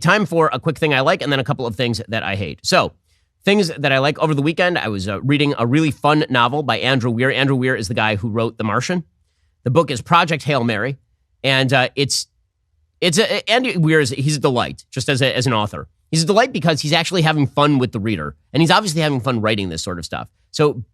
Time for a quick thing I like and then a couple of things that I hate. So, things that I like over the weekend, I was reading a really fun novel by Andrew Weir. Andrew Weir is the guy who wrote The Martian. The book is Project Hail Mary, and Andy Weir he's a delight just as an author. He's a delight because he's actually having fun with the reader, and he's obviously having fun writing this sort of stuff. So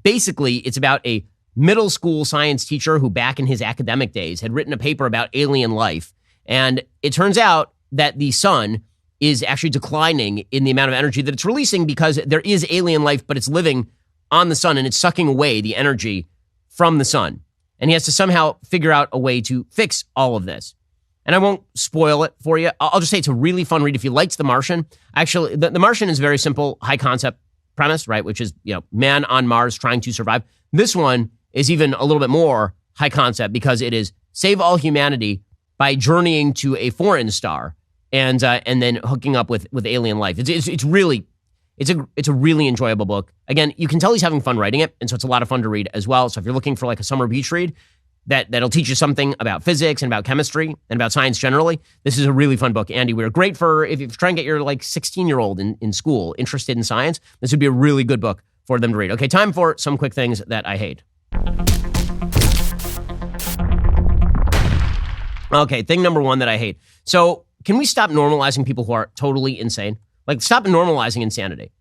basically, it's about a middle school science teacher who back in his academic days had written a paper about alien life, and it turns out that the sun is actually declining in the amount of energy that it's releasing because there is alien life, but it's living on the sun, and it's sucking away the energy from the sun. And he has to somehow figure out a way to fix all of this. And I won't spoil it for you. I'll just say it's a really fun read. If you liked The Martian, actually, The Martian is a very simple, high concept premise, right? Which is, man on Mars trying to survive. This one is even a little bit more high concept because it is save all humanity by journeying to a foreign star and then hooking up with alien life. It's a really enjoyable book. Again, you can tell he's having fun writing it, and so it's a lot of fun to read as well. So if you're looking for like a summer beach read, that'll teach you something about physics and about chemistry and about science generally. This is a really fun book, Andy Weir. Great for if you're trying to get your 16-year-old in school interested in science. This would be a really good book for them to read. Okay, time for some quick things that I hate. Okay, thing number one that I hate. So can we stop normalizing people who are totally insane? Stop normalizing insanity.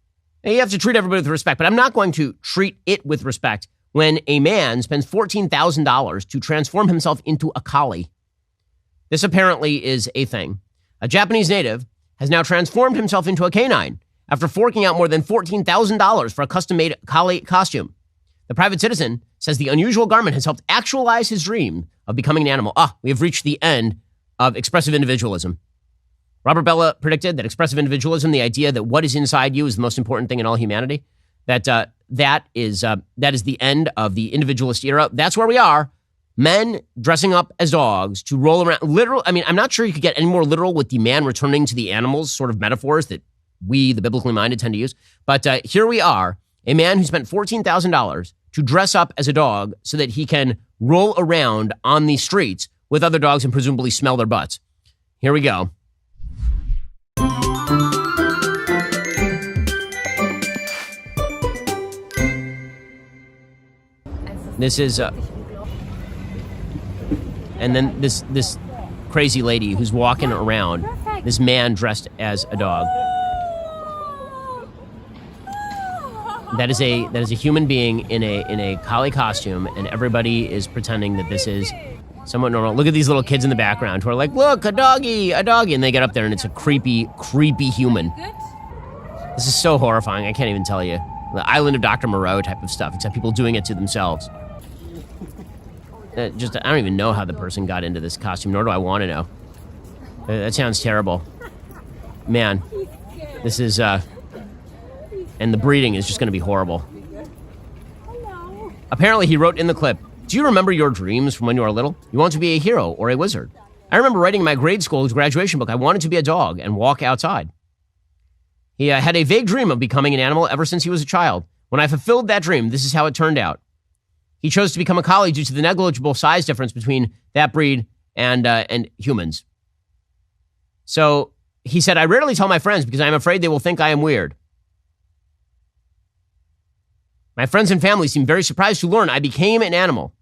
Now, you have to treat everybody with respect, but I'm not going to treat it with respect when a man spends $14,000 to transform himself into a collie. This apparently is a thing. A Japanese native has now transformed himself into a canine after forking out more than $14,000 for a custom-made collie costume. The private citizen says the unusual garment has helped actualize his dream of becoming an animal. We have reached the end of expressive individualism. Robert Bella predicted that expressive individualism, the idea that what is inside you is the most important thing in all humanity, that is the end of the individualist era. That's where we are. Men dressing up as dogs to roll around. Literal. I mean, I'm not sure you could get any more literal with the man returning to the animals sort of metaphors that we, the biblically minded, tend to use. But here we are, a man who spent $14,000 to dress up as a dog so that he can roll around on the streets with other dogs and presumably smell their butts. Here we go. This is, and then this crazy lady who's walking around, this man dressed as a dog. That is a human being in a collie costume, and everybody is pretending that this is somewhat normal. Look at these little kids in the background who are like, look, a doggy, and they get up there and it's a creepy human. This is so horrifying, I can't even tell you. The Island of Dr. Moreau type of stuff, except people doing it to themselves. I don't even know how the person got into this costume, nor do I want to know. That sounds terrible. Man, this is, and the breeding is just going to be horrible. Apparently, he wrote in the clip, do you remember your dreams from when you were little? You want to be a hero or a wizard. I remember writing in my grade school's graduation book, I wanted to be a dog and walk outside. He had a vague dream of becoming an animal ever since he was a child. When I fulfilled that dream, this is how it turned out. He chose to become a collie due to the negligible size difference between that breed and humans. So he said, I rarely tell my friends because I'm afraid they will think I am weird. My friends and family seem very surprised to learn I became an animal.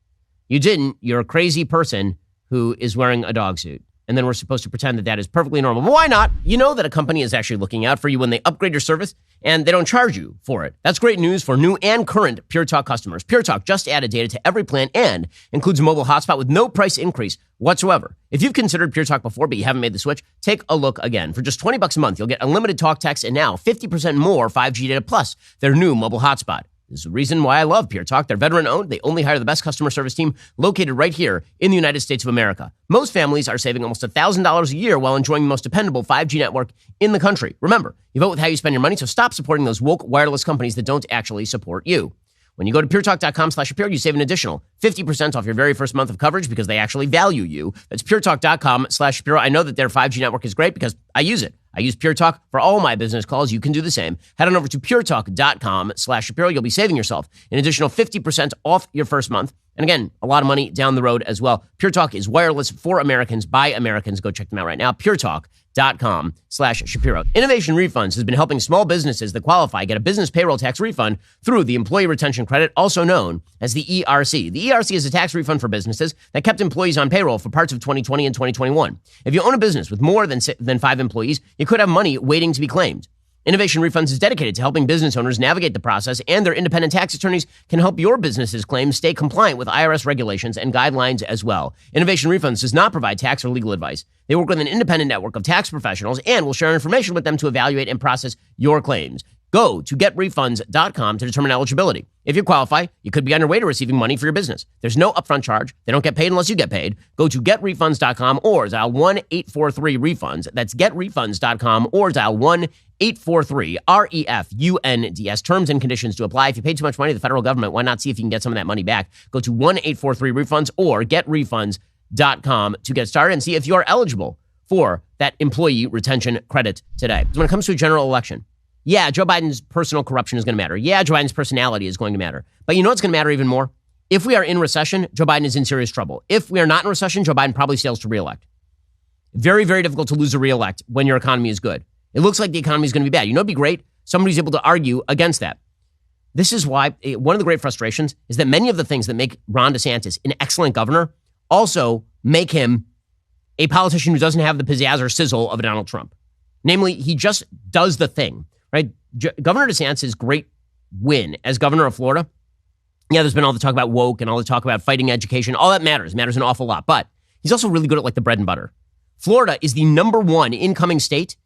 You didn't. You're a crazy person who is wearing a dog suit. And then we're supposed to pretend that that is perfectly normal. But why not? You know that a company is actually looking out for you when they upgrade your service and they don't charge you for it. That's great news for new and current PureTalk customers. PureTalk just added data to every plan and includes a mobile hotspot with no price increase whatsoever. If you've considered PureTalk before but you haven't made the switch, take a look again. For just $20 a month, you'll get unlimited talk, text, and now 50% more 5G data plus their new mobile hotspot. This is the reason why I love PureTalk. They're veteran-owned. They only hire the best customer service team located right here in the United States of America. Most families are saving almost $1,000 a year while enjoying the most dependable 5G network in the country. Remember, you vote with how you spend your money, so stop supporting those woke wireless companies that don't actually support you. When you go to puretalk.com/Shapiro, you save an additional 50% off your very first month of coverage because they actually value you. That's puretalk.com/Shapiro. I know that their 5G network is great because I use it. I use PureTalk for all my business calls. You can do the same. Head on over to puretalk.com/Shapiro. You'll be saving yourself an additional 50% off your first month. And again, a lot of money down the road as well. PureTalk is wireless for Americans by Americans. Go check them out right now. PureTalk.com/Shapiro. Innovation Refunds has been helping small businesses that qualify get a business payroll tax refund through the Employee Retention Credit, also known as the ERC. The ERC is a tax refund for businesses that kept employees on payroll for parts of 2020 and 2021. If you own a business with more than 5 employees, you could have money waiting to be claimed. Innovation Refunds is dedicated to helping business owners navigate the process, and their independent tax attorneys can help your business's claims stay compliant with IRS regulations and guidelines as well. Innovation Refunds does not provide tax or legal advice. They work with an independent network of tax professionals and will share information with them to evaluate and process your claims. Go to getrefunds.com to determine eligibility. If you qualify, you could be on your way to receiving money for your business. There's no upfront charge. They don't get paid unless you get paid. Go to getrefunds.com or dial 1-843-REFUNDS. That's getrefunds.com or dial 1-843-REFUNDS. Terms and conditions to apply. If you pay too much money to the federal government, why not see if you can get some of that money back? Go to 1-843-REFUNDS or getrefunds.com to get started and see if you're eligible for that employee retention credit today. So when it comes to a general election, yeah, Joe Biden's personal corruption is going to matter. Yeah, Joe Biden's personality is going to matter. But you know what's going to matter even more? If we are in recession, Joe Biden is in serious trouble. If we are not in recession, Joe Biden probably fails to reelect. Very, very difficult to lose a reelect when your economy is good. It looks like the economy is going to be bad. You know, it'd be great. Somebody's able to argue against that. This is why one of the great frustrations is that many of the things that make Ron DeSantis an excellent governor also make him a politician who doesn't have the pizzazz or sizzle of a Donald Trump. Namely, he just does the thing. Right? Governor DeSantis' great win as governor of Florida. Yeah, there's been all the talk about woke and all the talk about fighting education. All that matters an awful lot. But he's also really good at like the bread and butter. Florida is the #1 incoming state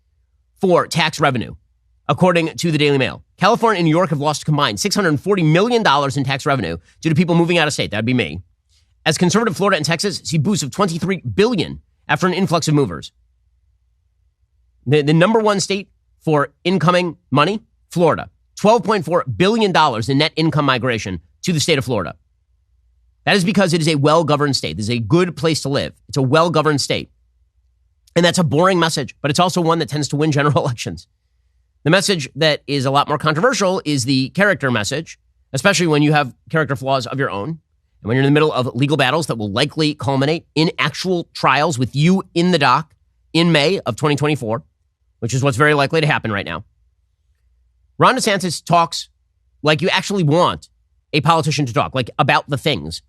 for tax revenue, according to the Daily Mail. California and New York have lost combined $640 million in tax revenue due to people moving out of state. That'd be me. As conservative Florida and Texas see boosts of $23 billion after an influx of movers. The #1 state for incoming money, Florida. $12.4 billion in net income migration to the state of Florida. That is because it is a well-governed state. This is a good place to live. It's a well-governed state. And that's a boring message, but it's also one that tends to win general elections. The message that is a lot more controversial is the character message, especially when you have character flaws of your own. And when you're in the middle of legal battles that will likely culminate in actual trials with you in the dock in May of 2024, which is what's very likely to happen right now. Ron DeSantis talks like you actually want a politician to talk, like about the things.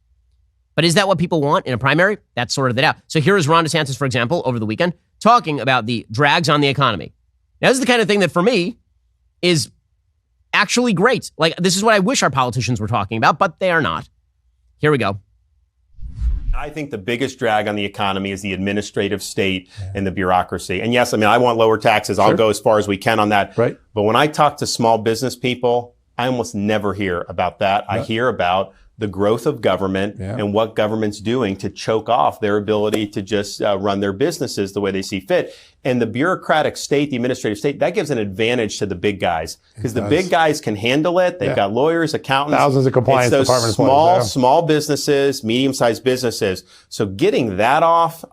But is that what people want in a primary? That's sorted it out. So here is Ron DeSantis, for example, over the weekend, talking about the drags on the economy. Now, this is the kind of thing that for me is actually great. Like, this is what I wish our politicians were talking about, but they are not. Here we go. I think the biggest drag on the economy is the administrative state and the bureaucracy. And yes, I mean, I want lower taxes. I'll go as far as we can on that. Right. But when I talk to small business people, I almost never hear about that. I hear about the growth of government and what government's doing to choke off their ability to just run their businesses the way they see fit. And the bureaucratic state, the administrative state, that gives an advantage to the big guys because the big guys can handle it. They've got lawyers, accountants. Thousands of compliance departments. Small businesses, medium-sized businesses. So getting that off,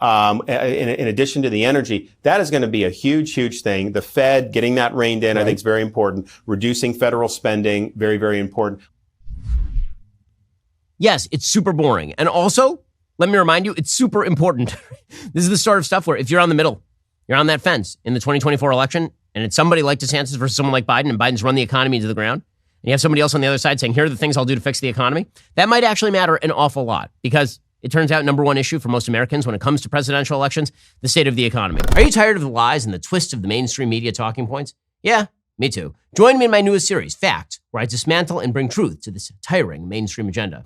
in addition to the energy, that is going to be a huge, huge thing. The Fed, getting that reined in, I think is very important. Reducing federal spending, very, very important. Yes, it's super boring. And also, let me remind you, it's super important. This is the sort of stuff where if you're on the middle, you're on that fence in the 2024 election, and it's somebody like DeSantis versus someone like Biden, and Biden's run the economy into the ground, and you have somebody else on the other side saying, here are the things I'll do to fix the economy, that might actually matter an awful lot because it turns out #1 issue for most Americans when it comes to presidential elections, the state of the economy. Are you tired of the lies and the twists of the mainstream media talking points? Yeah, me too. Join me in my newest series, Fact, where I dismantle and bring truth to this tiring mainstream agenda.